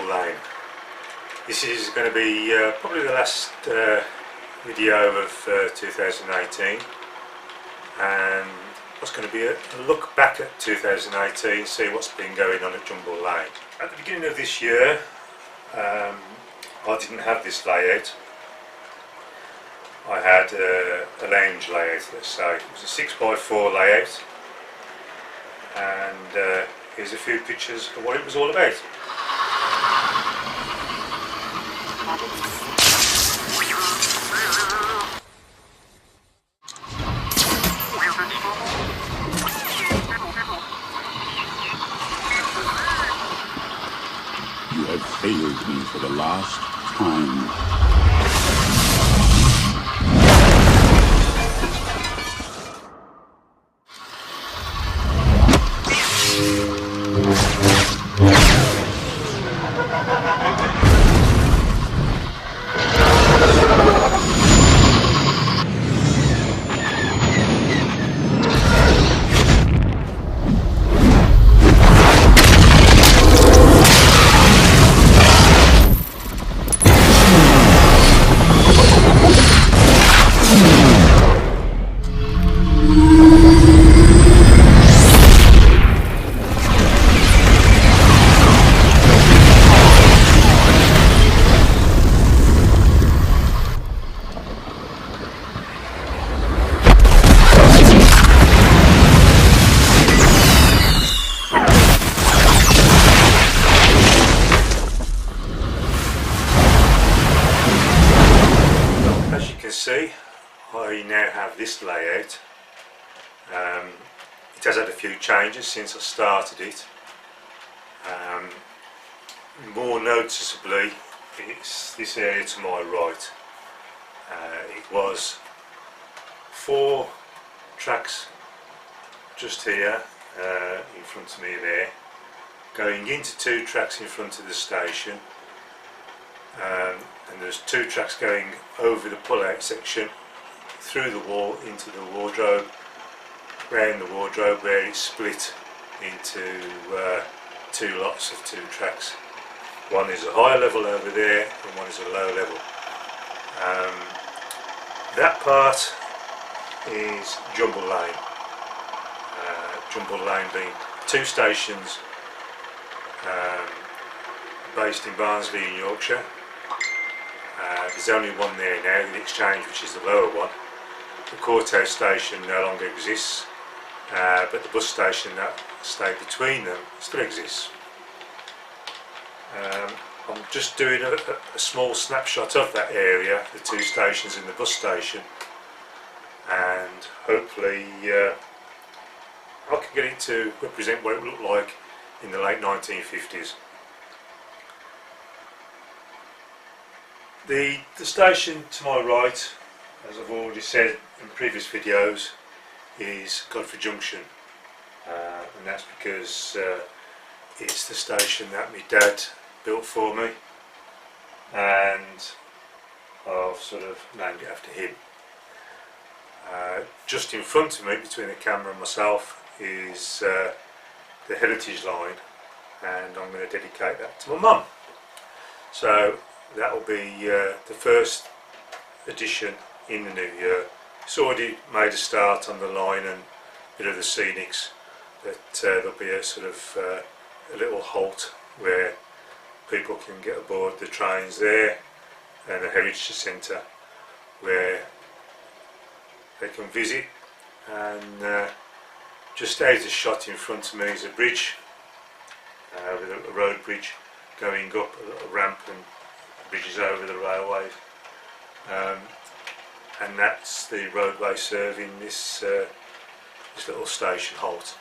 Jumble Lane. This is going to be probably the last video of 2018, and it's going to be a look back at 2018, see what's been going on at Jumble Lane. At the beginning of this year, I didn't have this layout. I had a lounge layout, let's say. It was a 6x4 layout, and here's a few pictures of what it was all about. You have failed me for the last time. See, I now have this layout. It has had a few changes since I started it. More noticeably, it's this area to my right. It was 4 tracks just here in front of me there, going into 2 tracks in front of the station. And there's 2 tracks going over the pull-out section, through the wall into the wardrobe, round the wardrobe, where it's split into 2 lots of 2 tracks. One is a higher level over there and one is a low level. That part is Jumble Lane. Jumble Lane being 2 stations based in Barnsley in Yorkshire. There's only one there now, the Exchange, which is the lower one. The courthouse station no longer exists, but the bus station that stayed between them still exists. I'm just doing a small snapshot of that area, the 2 stations and the bus station, and hopefully I can get it to represent what it looked like in the late 1950s. The station to my right, as I've already said in previous videos, is Godfrey Junction, and that's because it's the station that my dad built for me, and I've sort of named it after him. Just in front of me, between the camera and myself, is the Heritage Line, and I'm going to dedicate that to my mum. So that will be the first edition in the new year. It's already made a start on the line and a bit of the scenics, but there'll be a sort of a little halt where people can get aboard the trains there, and a heritage centre where they can visit. And just out of shot in front of me is a bridge, with a road bridge going up, a little ramp and bridges over the railways, and that's the roadway serving this little station halt.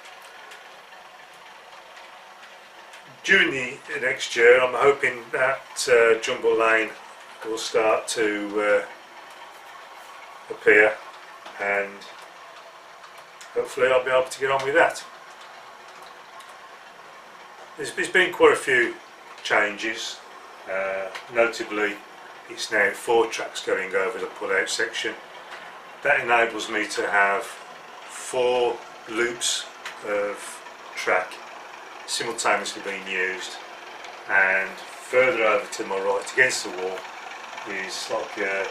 During the next year, I'm hoping that Jumble Lane will start to appear, and hopefully I'll be able to get on with that. There's been quite a few changes. Notably, it's now 4 tracks going over the pull-out section. That enables me to have 4 loops of track simultaneously being used, and further over to my right against the wall is like a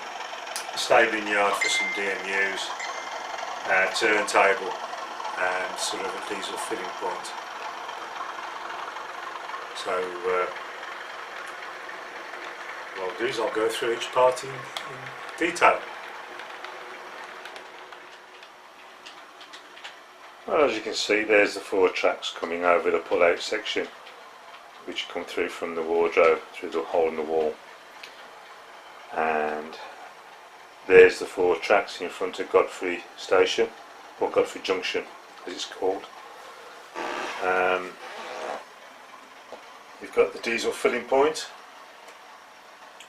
stabling yard for some DMUs, turntable and sort of a diesel filling point. So what I'll do is I'll go through each part in detail. Well, as you can see, there's the 4 tracks coming over the pull-out section, which come through from the wardrobe through the hole in the wall, and there's the 4 tracks in front of Godfrey Station, or Godfrey Junction as it's called. You've got the diesel filling point,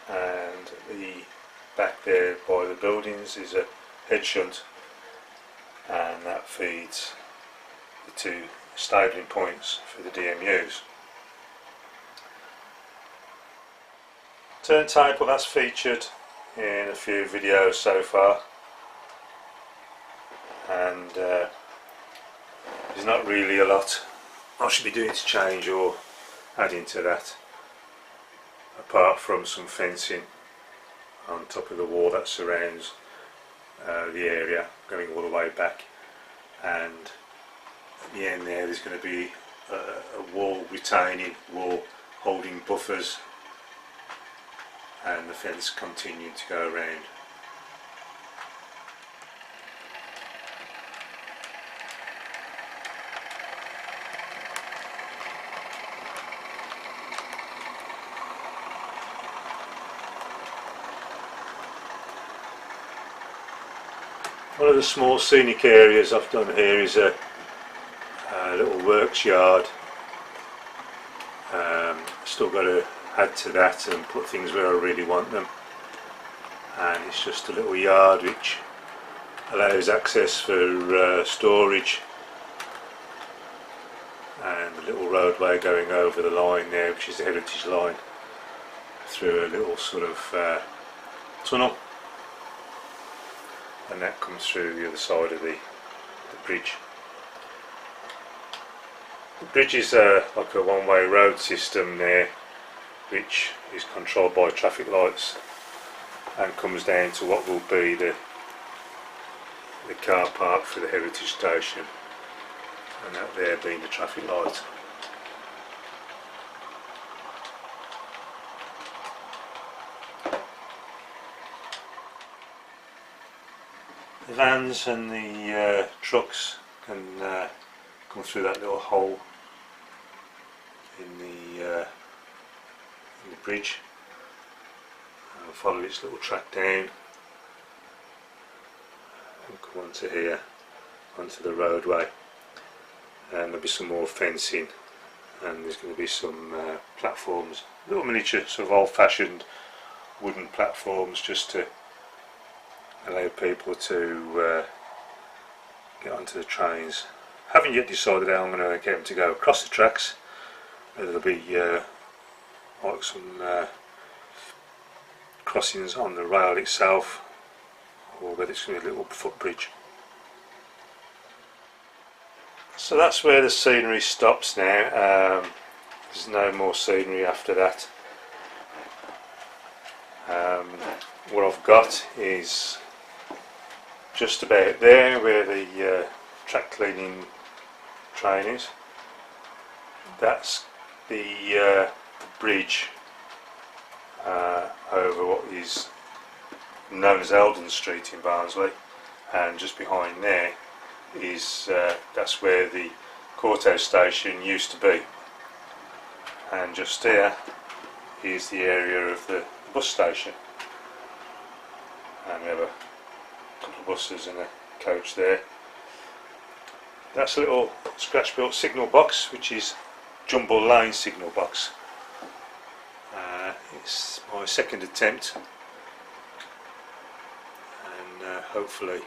and the back there by the buildings is a head shunt, and that feeds the 2 stabling points for the DMUs. Turntable, that's featured in a few videos so far, and there's not really a lot I should be doing to change or adding to that, apart from some fencing on top of the wall that surrounds the area going all the way back, and at the end there's going to be a wall, retaining wall holding buffers, and the fence continuing to go around. One of the small scenic areas I've done here is a little works yard. Still got to add to that and put things where I really want them, and it's just a little yard which allows access for storage, and a little roadway going over the line there, which is the heritage line, through a little sort of tunnel, and that comes through the other side of the bridge. The bridge is like a one-way road system there, which is controlled by traffic lights and comes down to what will be the car park for the heritage station, and that there being the traffic light. The vans and the trucks can come through that little hole in the bridge and follow its little track down and come onto here, onto the roadway, and there'll be some more fencing, and there's going to be some platforms, little miniature sort of old-fashioned wooden platforms, just to allow people to get onto the trains. Haven't yet decided how I'm going to get them to go across the tracks, whether there'll be like some crossings on the rail itself, or whether it's going to be a little footbridge. So that's where the scenery stops now. There's no more scenery after that. What I've got is just about there where the track cleaning train is. That's the bridge over what is known as Eldon Street in Barnsley, and just behind there is that's where the courthouse station used to be, and just here is the area of the bus station, and we have a couple of buses and a coach there. That's a little scratch built signal box, which is Jumble Lane signal box. It's my second attempt, and hopefully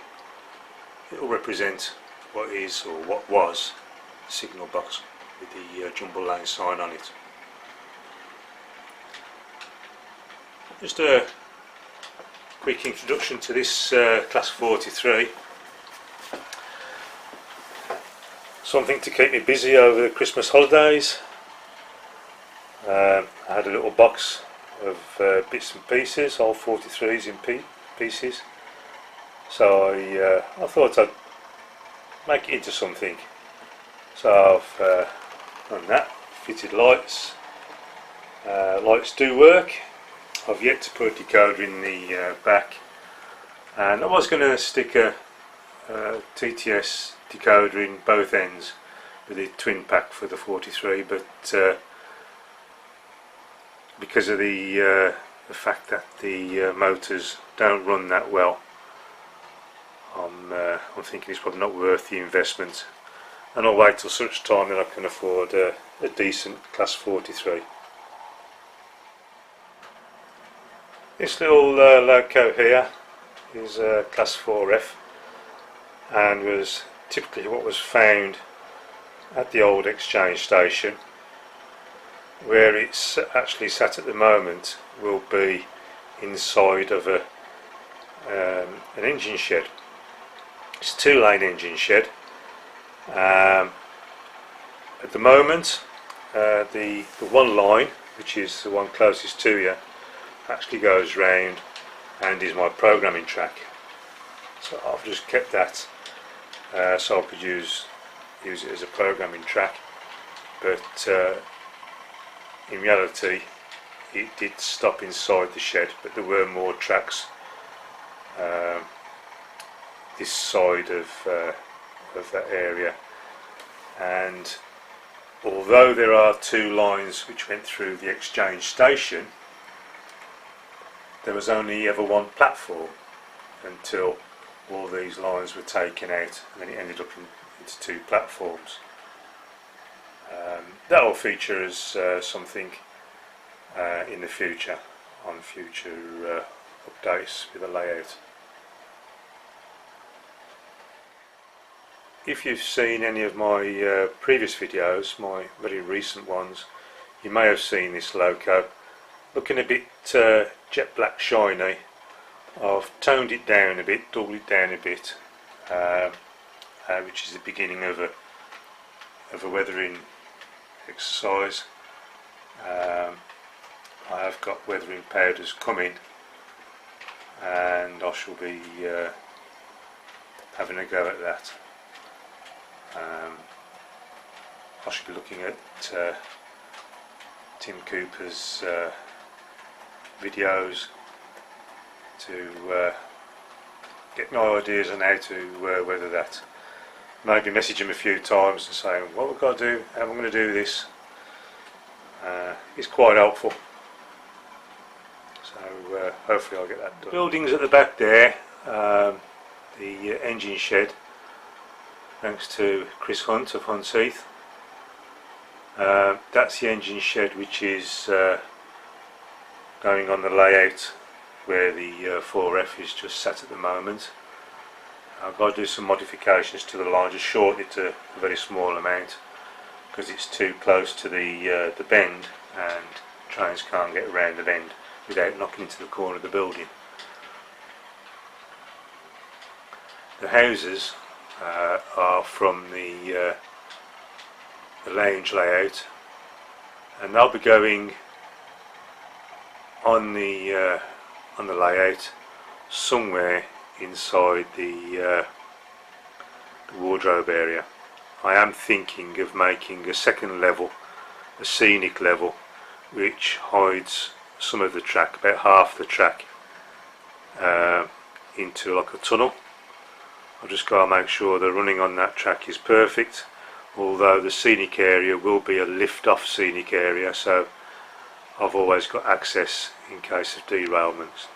it will represent what is, or what was, a signal box with the Jumble Lane sign on it. Just a quick introduction to this Class 43. Something to keep me busy over the Christmas holidays. I had a little box of bits and pieces, all 43s in pieces. So I thought I'd make it into something. So I've done that, fitted lights. Lights do work. I've yet to put a decoder in the back, and I was going to stick a TTS decoder in both ends with the twin pack for the 43, but because of the fact that the motors don't run that well, I'm thinking it's probably not worth the investment, and I'll wait till such time that I can afford a decent class 43. This little loco here is a class 4F, and was typically what was found at the old exchange station. Where it's actually sat at the moment will be inside of an engine shed. It's a 2-lane engine shed. At the moment, the one line, which is the one closest to you, actually goes round and is my programming track. So I've just kept that so I could use it as a programming track, but in reality it did stop inside the shed, but there were more tracks this side of that area, and although there are 2 lines which went through the exchange station, there was only ever one platform until all these lines were taken out, and then it ended up into 2 platforms. That will feature as something in the future, on future updates with the layout. If you've seen any of my previous videos, my very recent ones, you may have seen this loco looking a bit jet black shiny. I've toned it down a bit, dulled it down a bit, which is the beginning of a weathering exercise. I have got weathering powders coming, and I shall be having a go at that. I should be looking at Tim Cooper's videos to get my ideas on how to weather that. Maybe message him a few times and say what we've got to do, how I'm going to do this. It's quite helpful, so hopefully I'll get that done. Buildings at the back there, the engine shed, thanks to Chris Hunt of Hunt's Heath. That's the engine shed which is going on the layout where the 4F is just sat at the moment. I've got to do some modifications to the line, just shorten it to a very small amount because it's too close to the bend, and trains can't get around the bend without knocking into the corner of the building. The houses are from the lounge layout, and they'll be going on the layout somewhere inside the wardrobe area. I am thinking of making a second level, a scenic level, which hides some of the track, about half the track, into like a tunnel. I've just got to make sure the running on that track is perfect, although the scenic area will be a lift-off scenic area, so I've always got access in case of derailments.